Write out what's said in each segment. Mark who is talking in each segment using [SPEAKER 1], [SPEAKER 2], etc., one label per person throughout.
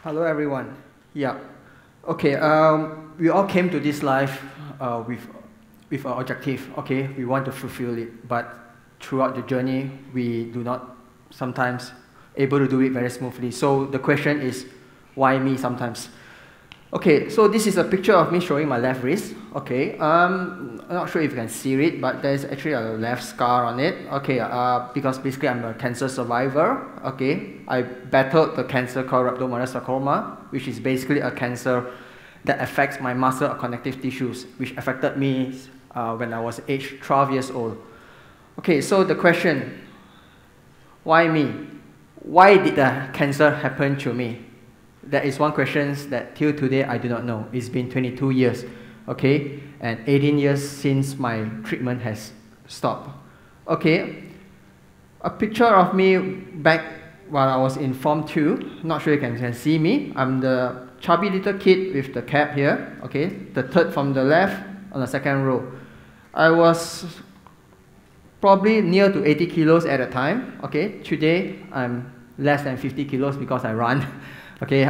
[SPEAKER 1] Hello, everyone. Yeah. Okay. We all came to this life with an objective. Okay, we want to fulfill it, but throughout the journey, we do not sometimes able to do it very smoothly. So the question is, why me sometimes? Okay, so this is a picture of me showing my left wrist. Okay, I'm not sure if you can see it, but there's actually a left scar on it. Okay, because basically I'm a cancer survivor. Okay, I battled the cancer called Rhabdomyosarcoma, which is basically a cancer that affects my muscle or connective tissues, which affected me when I was age 12 years old. Okay, so the question, why me? Why did the cancer happen to me? That is one question that till today I do not know. It's been 22 years, okay, and 18 years since my treatment has stopped. Okay, a picture of me back while I was in Form 2. Not sure you can see me. I'm the chubby little kid with the cap here, okay, the third from the left on the second row. I was probably near to 80 kilos at the time, okay. Today, I'm less than 50 kilos because I run. Okay,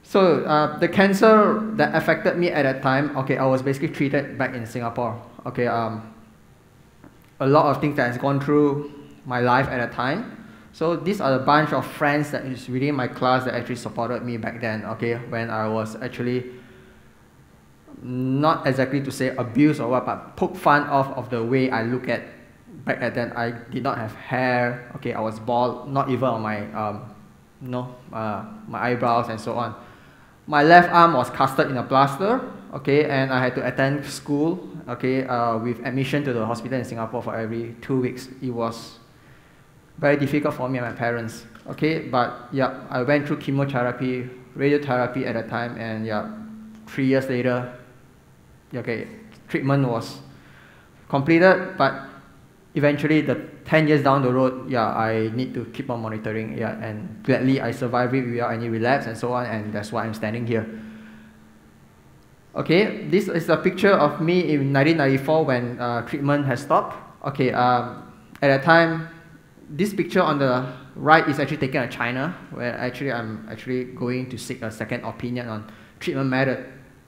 [SPEAKER 1] so the cancer that affected me at that time, okay, I was basically treated back in Singapore. Okay, a lot of things that has gone through my life at that time. So these are a bunch of friends that is within my class that actually supported me back then, okay, when I was actually not exactly to say abused or what, but poke fun of the way I look at back at then. I did not have hair, okay, I was bald, not even on my my eyebrows and so on. My left arm was casted in a plaster, okay, and I had to attend school, okay, with admission to the hospital in Singapore for every 2 weeks. It was very difficult for me and my parents, okay, but yeah, I went through chemotherapy, radiotherapy at the time, and yeah, 3 years later, okay, treatment was completed, but eventually, the 10 years down the road, yeah, I need to keep on monitoring, yeah, and gladly I survived it without any relapse and so on, and that's why I'm standing here. Okay, this is a picture of me in 1994 when treatment has stopped. Okay, at that time, this picture on the right is actually taken in China, where actually I'm actually going to seek a second opinion on treatment method,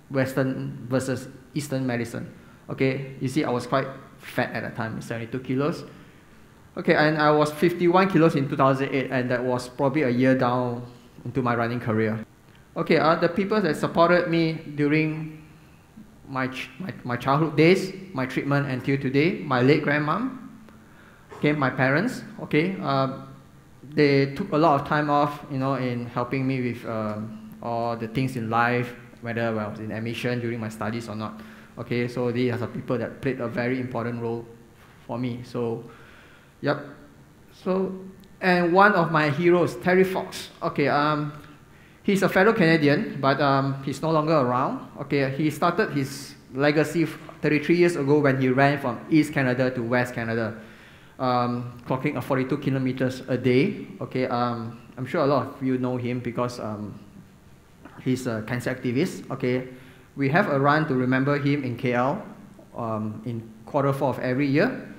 [SPEAKER 1] Western versus Eastern medicine. Okay, you see I was quite fat at the time, 72 kilos. Okay, and I was 51 kilos in 2008, and that was probably a year down into my running career. Okay, the people that supported me during my childhood days, my treatment until today, my late grandmom, okay, my parents, okay, they took a lot of time off, you know, in helping me with all the things in life, whether I was in admission during my studies or not. Okay, so these are the people that played a very important role for me. So, yep. So, and one of my heroes, Terry Fox. Okay, he's a fellow Canadian, but he's no longer around. Okay, he started his legacy 33 years ago when he ran from East Canada to West Canada, clocking 42 kilometers a day. Okay, I'm sure a lot of you know him because he's a cancer activist. Okay. We have a run to remember him in KL in Q4 of every year.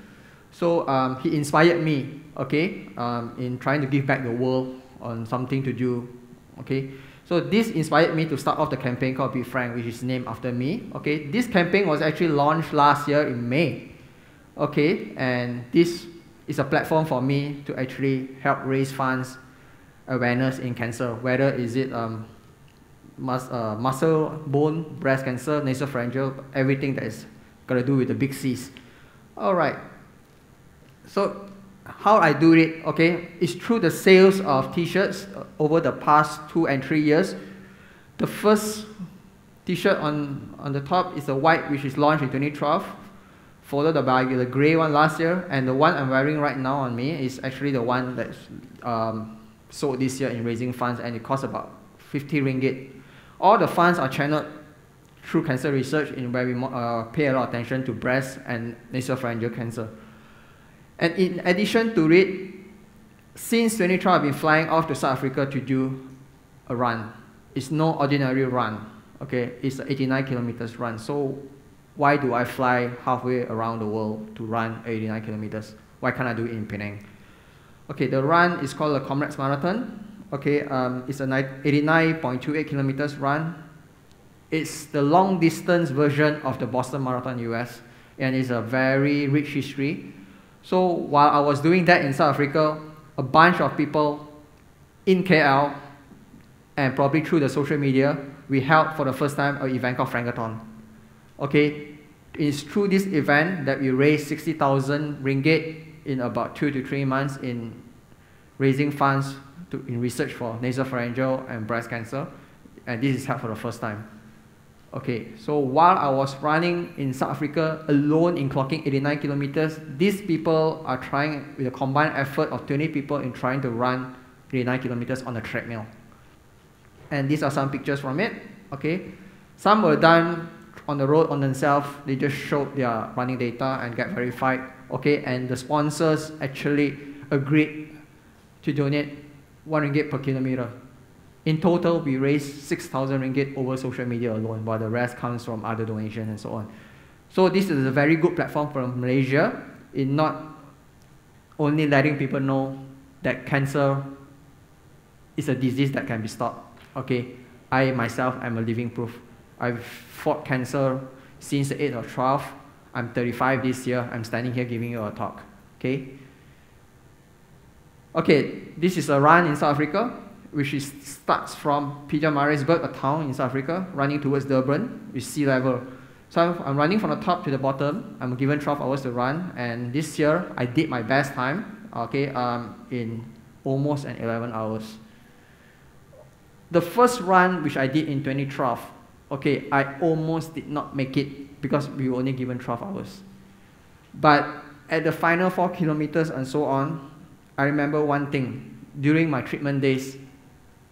[SPEAKER 1] So he inspired me, okay, in trying to give back the world on something to do, okay. So this inspired me to start off the campaign called Be Frank, which is named after me, okay. This campaign was actually launched last year in May, okay, and this is a platform for me to actually help raise funds, awareness in cancer, whether is it muscle, bone, breast cancer, nasopharyngeal, everything that is got to do with the big C's. All right. So how I do it, okay, is through the sales of t-shirts over the past 2 and 3 years. The first t-shirt on the top is the white, which is launched in 2012, followed by the gray one last year, and the one I'm wearing right now on me is actually the one that's sold this year in raising funds, and it costs about 50 ringgit. All the funds are channeled through cancer research in where we pay a lot of attention to breast and nasopharyngeal cancer. And in addition to it, since 2012 I've been flying off to South Africa to do a run. It's no ordinary run, okay? It's an 89 kilometers run. So why do I fly halfway around the world to run 89 kilometers? Why can't I do it in Penang? Okay, the run is called the Comrades Marathon Okay, it's a 89.28 kilometers run. It's the long distance version of the Boston Marathon US, and it's a very rich history. So while I was doing that in South Africa, a bunch of people in KL, and probably through the social media, we held for the first time an event called Frankathon. Okay, it's through this event that we raised 60,000 ringgit in about 2 to 3 months in raising funds in research for nasopharyngeal and breast cancer, and this is held for the first time. Okay, so while I was running in South Africa alone in clocking 89 kilometers, these people are trying, with a combined effort of 20 people, in trying to run 89 kilometers on a treadmill. And these are some pictures from it. Okay, some were done on the road on themselves. They just showed their running data and get verified. Okay, and the sponsors actually agreed to donate 1 ringgit per kilometer. In total, we raised 6,000 ringgit over social media alone, while the rest comes from other donations and so on. So this is a very good platform for Malaysia in not only letting people know that cancer is a disease that can be stopped. Okay, I myself am a living proof. I've fought cancer since the age of 12. I'm 35 this year. I'm standing here giving you a talk. Okay. Okay, this is a run in South Africa, which starts from Pietermaritzburg, a town in South Africa, running towards Durban with sea level. So I'm running from the top to the bottom. I'm given 12 hours to run, and this year I did my best time, okay, in almost 11 hours. The first run, which I did in 2012, okay, I almost did not make it because we were only given 12 hours. But at the final 4 kilometers and so on, I remember one thing. During my treatment days,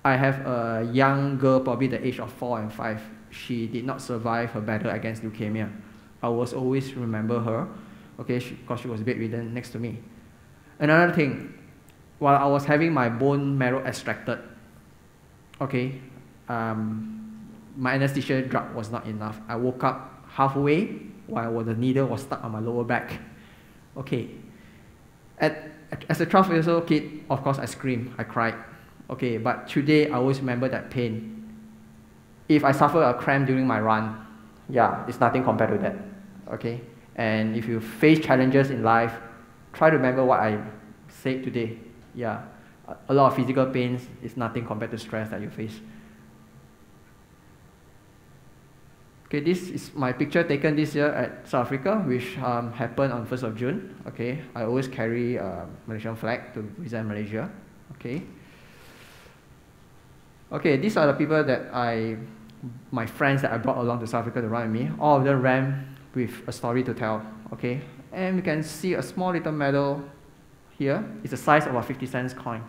[SPEAKER 1] I have a young girl, probably the age of 4 and 5. She did not survive her battle against leukemia. I was always remember her, okay, because she was bedridden next to me. Another thing, while I was having my bone marrow extracted, okay, my anesthesia drug was not enough. I woke up halfway while the needle was stuck on my lower back. Okay, as a 12-year-old kid, of course, I screamed, I cried. Okay, but today I always remember that pain. If I suffer a cramp during my run, yeah, it's nothing compared to that. Okay, and if you face challenges in life, try to remember what I said today. Yeah, a lot of physical pains is nothing compared to stress that you face. Okay, this is my picture taken this year at South Africa, which happened on 1st of June. Okay, I always carry a Malaysian flag to represent Malaysia. Okay. Okay, these are the people that my friends that I brought along to South Africa to run with me. All of them ran with a story to tell. Okay, and we can see a small little medal here. It's the size of a 50-cent coin.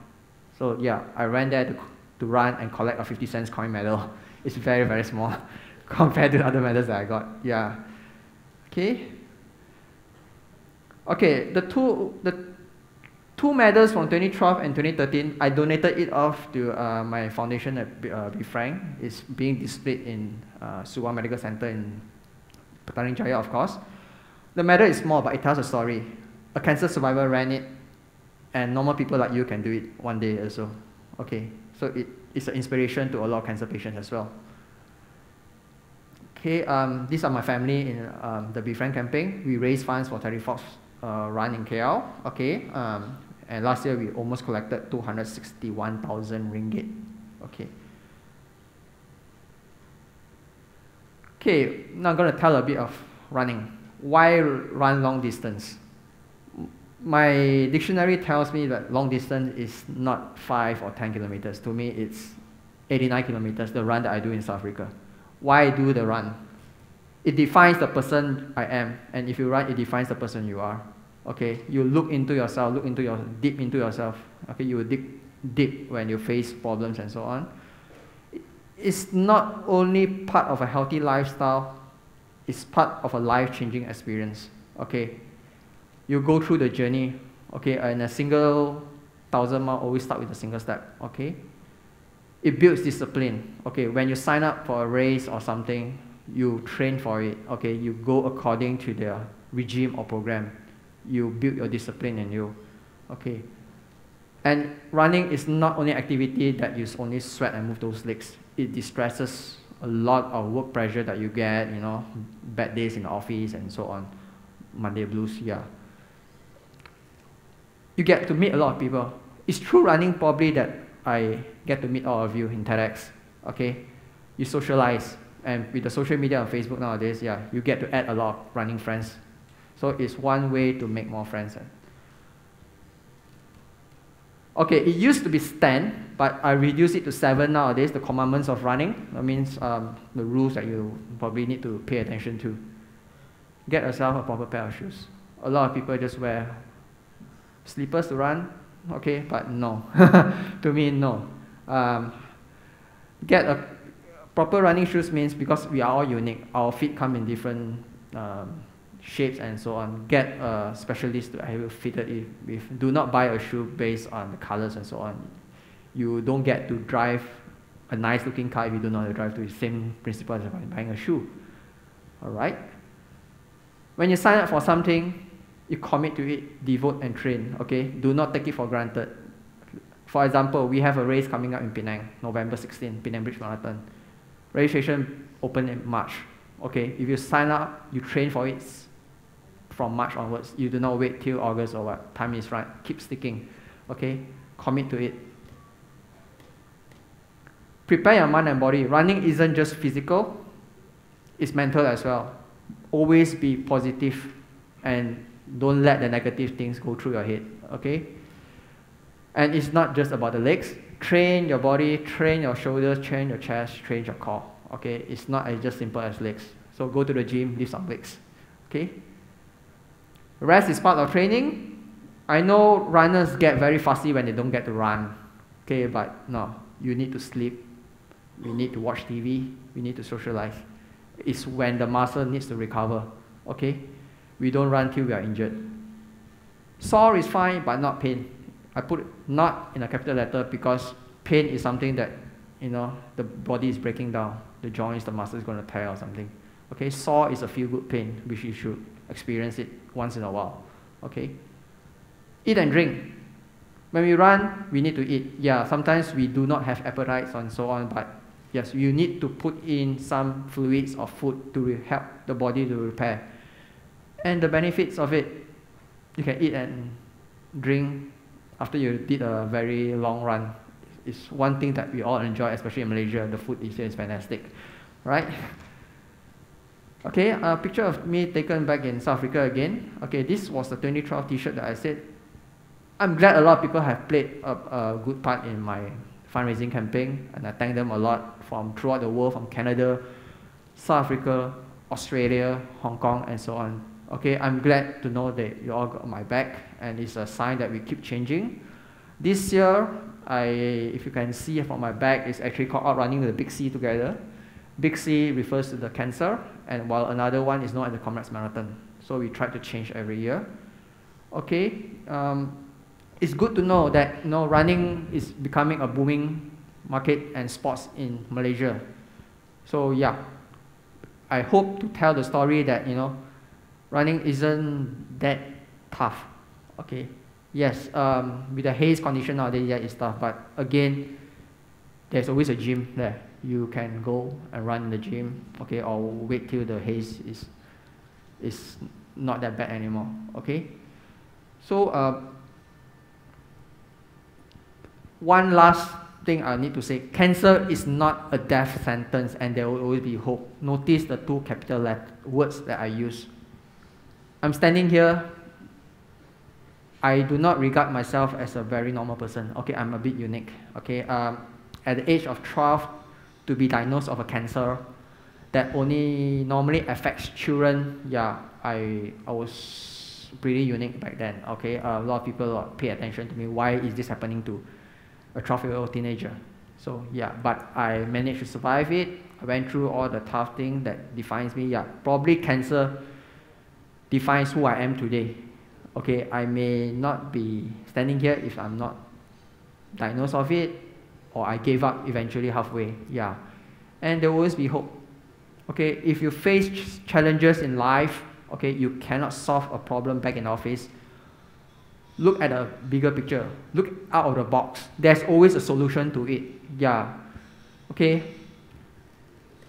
[SPEAKER 1] So yeah, I ran there to run and collect a 50-cent coin medal. It's very, very small compared to the other medals that I got. Yeah. Okay. Okay, the two medals from 2012 and 2013, I donated it off to my foundation at Be Frank. It's being displayed in Suwon Medical Center in Petaling Jaya, of course. The medal is small, but it tells a story. A cancer survivor ran it, and normal people like you can do it one day also. Okay, so it's an inspiration to a lot of cancer patients as well. Okay, these are my family in the Be Frank campaign. We raised funds for Terry Fox run in KL. Okay, and last year we almost collected 261,000 ringgit. Okay. Okay, now I'm going to tell a bit of running. Why run long distance? My dictionary tells me that long distance is not 5 or 10 kilometers. To me, it's 89 kilometers, the run that I do in South Africa. Why do the run? It defines the person I am, and if you run, it defines the person you are. Okay, you look into yourself, deep into yourself. Okay, you will dig deep when you face problems and so on. It's not only part of a healthy lifestyle, it's part of a life-changing experience. Okay, you go through the journey. Okay, and a single 1,000 mile always start with a single step. Okay, it builds discipline. Okay, when you sign up for a race or something, you train for it. Okay, you go according to their regime or program. You build your discipline in you. Okay, And running is not only activity that you only sweat and move those legs. It distresses a lot of work pressure that you get, you know, bad days in the office and so on. Monday blues, yeah. You get to meet a lot of people. It's through running probably that I get to meet all of you in TEDx, okay? You socialize, and with the social media on Facebook nowadays, yeah, you get to add a lot of running friends. So it's one way to make more friends. Okay, it used to be 10, but I reduced it to 7 nowadays, the commandments of running. That means the rules that you probably need to pay attention to. Get yourself a proper pair of shoes. A lot of people just wear slippers to run, okay, but no. To me, no. Get a proper running shoes means because we are all unique. Our feet come in different shapes and so on. Get a specialist to have it fitted with. Do not buy a shoe based on the colors and so on. You don't get to drive a nice looking car if you don't know how to drive. To the same principle as buying a shoe. Alright? When you sign up for something, you commit to it, devote and train. Okay? Do not take it for granted. For example, we have a race coming up in Penang, November 16, Penang Bridge Marathon. Registration open in March. Okay? If you sign up, you train for it from March onwards. You do not wait till August or what. Time is right. Keep sticking. Okay? Commit to it. Prepare your mind and body. Running isn't just physical, it's mental as well. Always be positive and don't let the negative things go through your head. Okay? And it's not just about the legs. Train your body, train your shoulders, train your chest, train your core. Okay? It's not as just simple as legs. So go to the gym, lift some legs. Okay? Rest is part of training. I know runners get very fussy when they don't get to run. Okay, but no, you need to sleep. We need to watch TV. We need to socialize. It's when the muscle needs to recover. Okay? We don't run till we are injured. Sore is fine, but not pain. I put not in a capital letter because pain is something that, you know, the body is breaking down. The joints, the muscle is going to tear or something. Okay? Sore is a feel-good pain, which you should experience it once in a while. Okay? Eat and drink. When we run, we need to eat. Yeah, sometimes we do not have appetites and so on, but yes, you need to put in some fluids or food to help the body to repair. And the benefits of it, you can eat and drink after you did a very long run. It's one thing that we all enjoy, especially in Malaysia. The food here is fantastic, right? Okay, a picture of me taken back in South Africa again. Okay, this was the 2012 t-shirt that I said. I'm glad a lot of people have played a good part in my fundraising campaign, and I thank them a lot from throughout the world, from Canada, South Africa, Australia, Hong Kong, and so on. Okay, I'm glad to know that you all got my back, and it's a sign that we keep changing. This year, if you can see from my back, it's actually called Outrunning the Big C Together. Big C refers to the cancer, and while another one is known as the Comrades Marathon. So we try to change every year. Okay, it's good to know that running is becoming a booming market and sports in Malaysia. So yeah, I hope to tell the story that running isn't that tough. Okay, yes, with the haze condition nowadays, yeah, it's tough. But again, there's always a gym there. You can go and run in the gym, okay, or wait till the haze is not that bad anymore. Okay, so one last thing I need to say: cancer is not a death sentence, and there will always be hope. Notice the two capital words that I use. I'm standing here. I do not regard myself as a very normal person. Okay, I'm a bit unique. Okay, at the age of 12, to be diagnosed of a cancer that only normally affects children, yeah, I was pretty unique back then. Okay, a lot of people pay attention to me. Why is this happening to a 12-year-old teenager? So yeah, but I managed to survive it. I went through all the tough things that defines me. Yeah, probably cancer defines who I am today. Okay, I may not be standing here if I'm not diagnosed of it, or I gave up eventually halfway. Yeah, and there will always be hope. Okay, if you face challenges in life, okay, you cannot solve a problem back in office, look at the bigger picture. Look out of the box. There's always a solution to it. Yeah. Okay.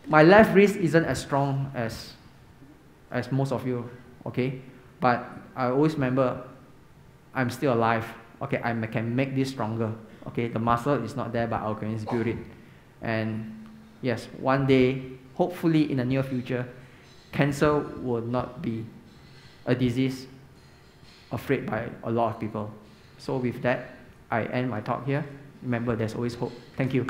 [SPEAKER 1] My left wrist isn't as strong as most of you. Okay. But I always remember I'm still alive. Okay. I can make this stronger. Okay. The muscle is not there, but I can build it. And yes, one day, hopefully in the near future, cancer will not be a disease afraid by a lot of people. So with that, I end my talk here. Remember, there's always hope. Thank you.